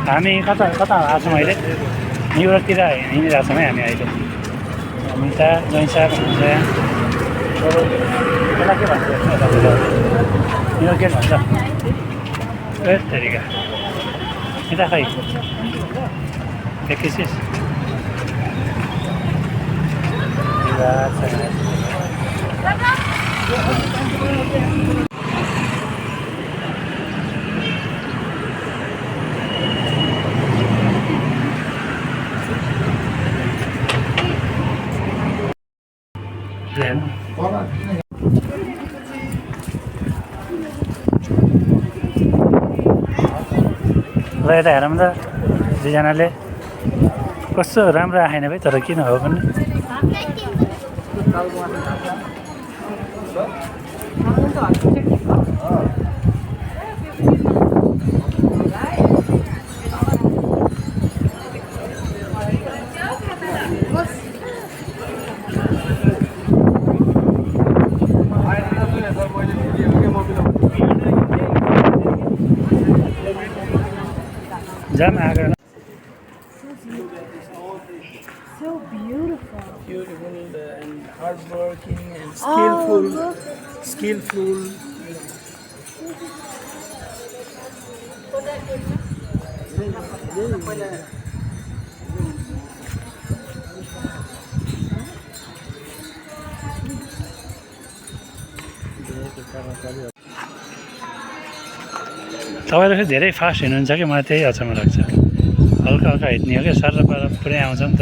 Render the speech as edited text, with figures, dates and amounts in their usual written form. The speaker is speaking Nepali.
हामी कता कता आएको छौँ अहिले न्युयोर्कतिर हिँडिरहेको छौँ है हामी अहिले मिता जैसा भन्छ यसलाई के भन्छ न्युयोर्क के भन्छ ए तरिका यता खै एकैछिस ल यता हेरौँ त दुईजनाले कस्तो राम्रो आएन भाइ तर किन हो पनि जाम आएको So beautiful. Beautiful and hardworking and skillful. Oh, look. Skillful. तपाईँहरू फेरि धेरै फास्ट हिँड्नुहुन्छ कि मलाई त्यही अचम्म लाग्छ हल्का हल्का हिँड्ने हो क्या सर र पारा पुरै आउँछ नि त